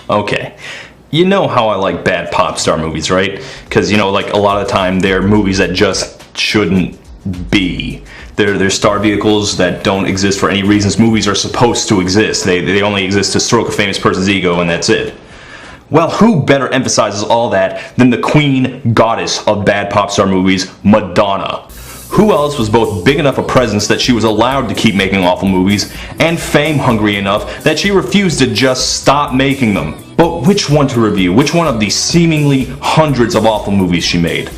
Okay. You know how I like bad pop star movies, right? Because, you know, like a lot of the time they're movies that just shouldn't be. They're star vehicles that don't exist for any reasons movies are supposed to exist. They only exist to stroke a famous person's ego and that's it. Well, who better emphasizes all that than the queen goddess of bad pop star movies, Madonna? Who else was both big enough a presence that she was allowed to keep making awful movies, and fame hungry enough that she refused to just stop making them? But which one to review? Which one of these seemingly hundreds of awful movies she made?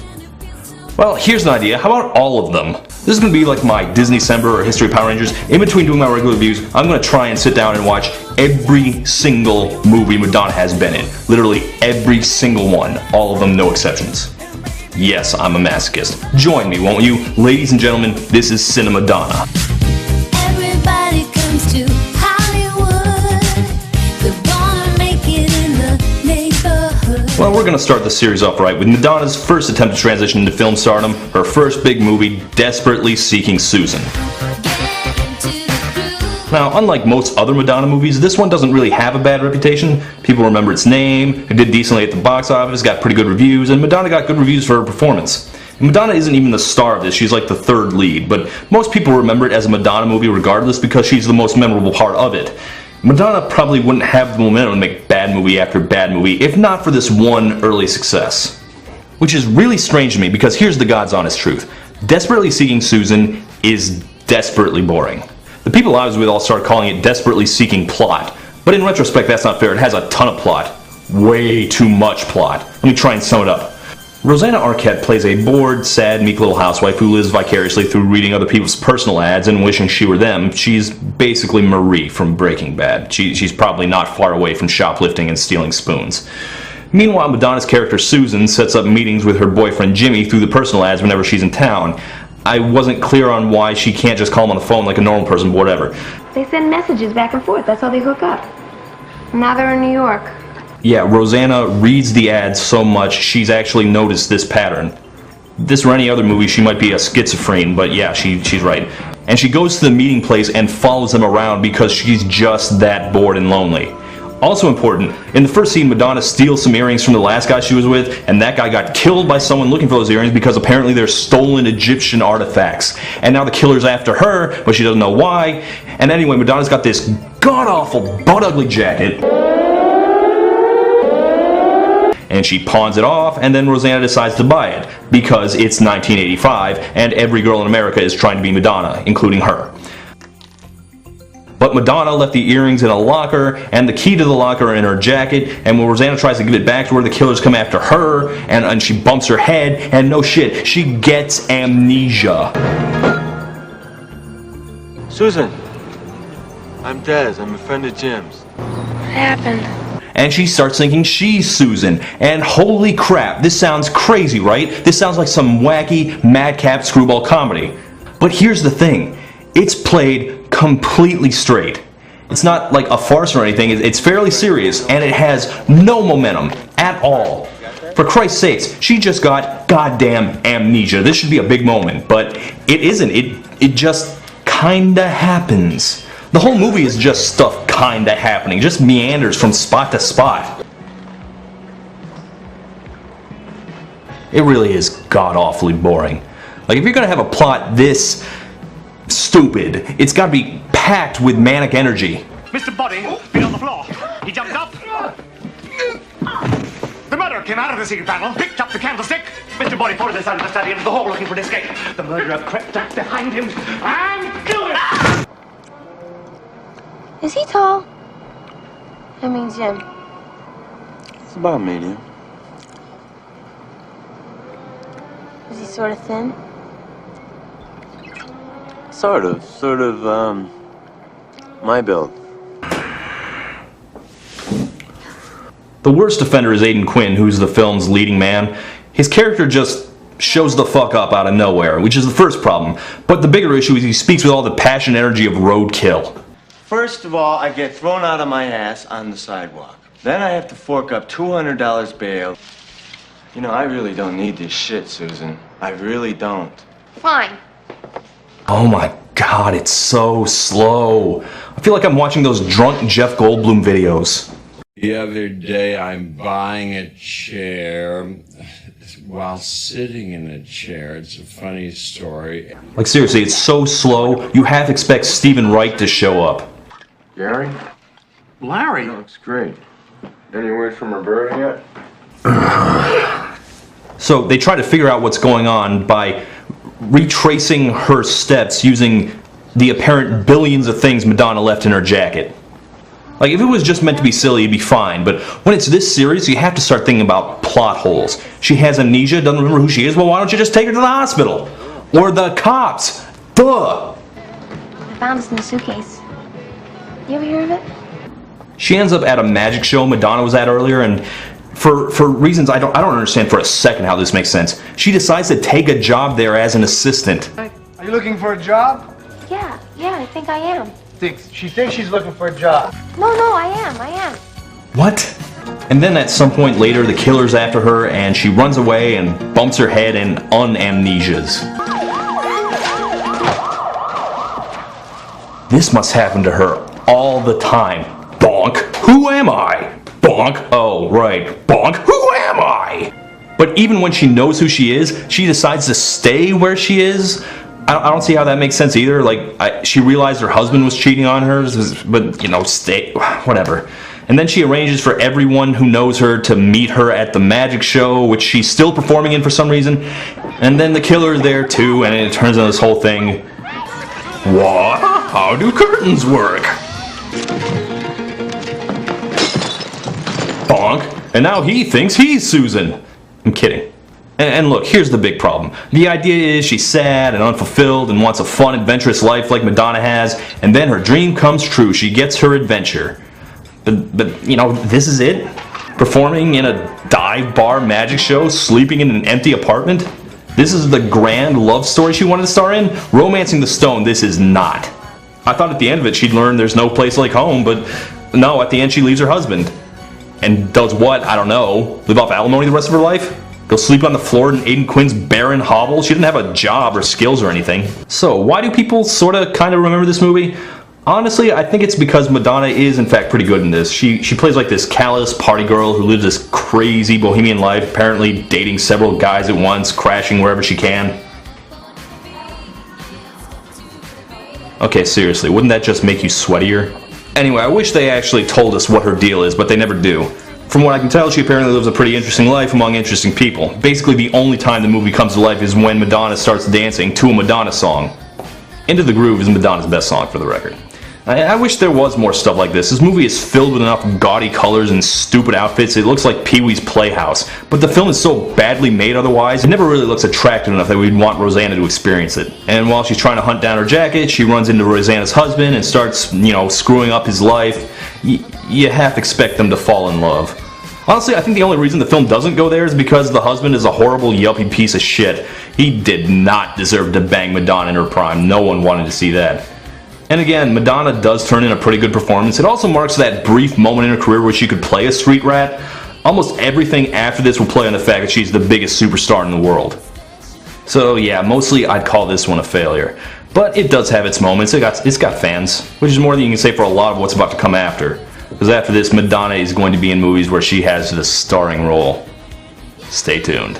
Well, here's an idea. How about all of them? This is going to be like my Disney-cember or History of Power Rangers. In between doing my regular reviews, I'm going to try and sit down and watch every single movie Madonna has been in. Literally every single one. All of them, no exceptions. Yes, I'm a masochist. Join me, won't you? Ladies and gentlemen, this is Cinemadonna. Everybody comes to Hollywood. They're gonna make it in the neighborhood. Well, we're going to start the series off right with Madonna's first attempt to transition into film stardom, her first big movie, Desperately Seeking Susan. Now, unlike most other Madonna movies, this one doesn't really have a bad reputation. People remember its name, it did decently at the box office, got pretty good reviews, and Madonna got good reviews for her performance. And Madonna isn't even the star of this, she's like the third lead, but most people remember it as a Madonna movie regardless because she's the most memorable part of it. Madonna probably wouldn't have the momentum to make bad movie after bad movie if not for this one early success. Which is really strange to me because here's the God's honest truth. Desperately Seeking Susan is desperately boring. The people I was with all started calling it Desperately Seeking Plot, but in retrospect that's not fair, it has a ton of plot. Way too much plot. Let me try and sum it up. Rosanna Arquette plays a bored, sad, meek little housewife who lives vicariously through reading other people's personal ads and wishing she were them. She's basically Marie from Breaking Bad. She's probably not far away from shoplifting and stealing spoons. Meanwhile, Madonna's character Susan sets up meetings with her boyfriend Jimmy through the personal ads whenever she's in town. I wasn't clear on why she can't just call him on the phone like a normal person, but whatever. They send messages back and forth. That's how they hook up. Now they're in New York. Yeah, Rosanna reads the ads so much she's actually noticed this pattern. This or any other movie, she might be a schizophrene, but yeah, she's right. And she goes to the meeting place and follows them around because she's just that bored and lonely. Also important, in the first scene, Madonna steals some earrings from the last guy she was with, and that guy got killed by someone looking for those earrings because apparently they're stolen Egyptian artifacts. And now the killer's after her, but she doesn't know why. And anyway, Madonna's got this god-awful, butt-ugly jacket. And she pawns it off, and then Rosanna decides to buy it, because it's 1985, and every girl in America is trying to be Madonna, including her. But Madonna left the earrings in a locker, and the key to the locker in her jacket, and when Rosanna tries to give it back to her, the killers come after her, and she bumps her head, and no shit, she gets amnesia. Susan, I'm Dez, I'm a friend of Jim's. What happened? And she starts thinking she's Susan, and holy crap, this sounds crazy, right? This sounds like some wacky, madcap screwball comedy. But here's the thing, it's played completely straight. It's not like a farce or anything, it's fairly serious, and it has no momentum at all. For Christ's sakes, she just got goddamn amnesia. This should be a big moment, but it isn't. It just kinda happens. The whole movie is just stuff kinda happening, just meanders from spot to spot. It really is god-awfully boring. Like, if you're gonna have a plot this stupid, it's gotta be packed with manic energy. Mr. Body, been on the floor. He jumped up. The murderer came out of the secret panel, picked up the candlestick. Mr. Body followed this out of the study into the hall looking for an escape. The murderer crept up behind him and killed him. Is he tall? I mean, Jim. It's about medium. Is he sort of thin? Sort of, my build. The worst offender is Aidan Quinn, who's the film's leading man. His character just shows the fuck up out of nowhere, which is the first problem. But the bigger issue is he speaks with all the passion and energy of roadkill. First of all, I get thrown out of my ass on the sidewalk. Then I have to fork up $200 bail. You know, I really don't need this shit, Susan. I really don't. Fine. Oh my god, it's so slow. I feel like I'm watching those drunk Jeff Goldblum videos. The other day, I'm buying a chair while sitting in a chair. It's a funny story. Like seriously, it's so slow, you half expect Stephen Wright to show up. Gary? Larry? Looks great. Any word from Roberta yet? So they try to figure out what's going on by retracing her steps using the apparent billions of things Madonna left in her jacket. Like, if it was just meant to be silly, it'd be fine, but when it's this serious, you have to start thinking about plot holes. She has amnesia, doesn't remember who she is, well, why don't you just take her to the hospital? Or the cops. Duh! I found this in the suitcase. You ever hear of it? She ends up at a magic show Madonna was at earlier, and for reasons I don't understand for a second how this makes sense, she decides to take a job there as an assistant. Are you looking for a job? Yeah, I think I am. She thinks she's looking for a job. No, I am. What? And then at some point later, the killer's after her, and she runs away and bumps her head and unamnesias. This must happen to her all the time. Bonk. Who am I? Bonk. Oh, right. Bonk. Who am I? But even when she knows who she is, she decides to stay where she is. I don't see how that makes sense either. Like, she realized her husband was cheating on her, but, you know, stay, whatever. And then she arranges for everyone who knows her to meet her at the magic show, which she's still performing in for some reason. And then the killer's there too, and it turns into this whole thing. What? How do curtains work? Bonk. And now he thinks he's Susan. I'm kidding. And look, here's the big problem. The idea is she's sad and unfulfilled and wants a fun, adventurous life like Madonna has, and then her dream comes true. She gets her adventure. But you know, this is it? Performing in a dive bar magic show, sleeping in an empty apartment? This is the grand love story she wanted to star in? Romancing the Stone, this is not. I thought at the end of it she'd learn there's no place like home, but no, at the end she leaves her husband. And does what? I don't know. Live off alimony the rest of her life? Go sleep on the floor in Aidan Quinn's barren hovel? She didn't have a job or skills or anything. So why do people sorta kinda remember this movie? Honestly, I think it's because Madonna is in fact pretty good in this. She plays like this callous party girl who lives this crazy bohemian life, apparently dating several guys at once, crashing wherever she can. Okay, seriously, wouldn't that just make you sweatier? Anyway, I wish they actually told us what her deal is, but they never do. From what I can tell, she apparently lives a pretty interesting life among interesting people. Basically, the only time the movie comes to life is when Madonna starts dancing to a Madonna song. Into the Groove is Madonna's best song, for the record. I wish there was more stuff like this. This movie is filled with enough gaudy colors and stupid outfits. It looks like Pee-wee's Playhouse. But the film is so badly made otherwise, it never really looks attractive enough that we'd want Rosanna to experience it. And while she's trying to hunt down her jacket, she runs into Rosanna's husband and starts, you know, screwing up his life. You half expect them to fall in love. Honestly, I think the only reason the film doesn't go there is because the husband is a horrible, yuppie piece of shit. He did not deserve to bang Madonna in her prime. No one wanted to see that. And again, Madonna does turn in a pretty good performance. It also marks that brief moment in her career where she could play a street rat. Almost everything after this will play on the fact that she's the biggest superstar in the world. So yeah, mostly I'd call this one a failure. But it does have its moments. It's got fans, which is more than you can say for a lot of what's about to come after. Because after this, Madonna is going to be in movies where she has the starring role. Stay tuned.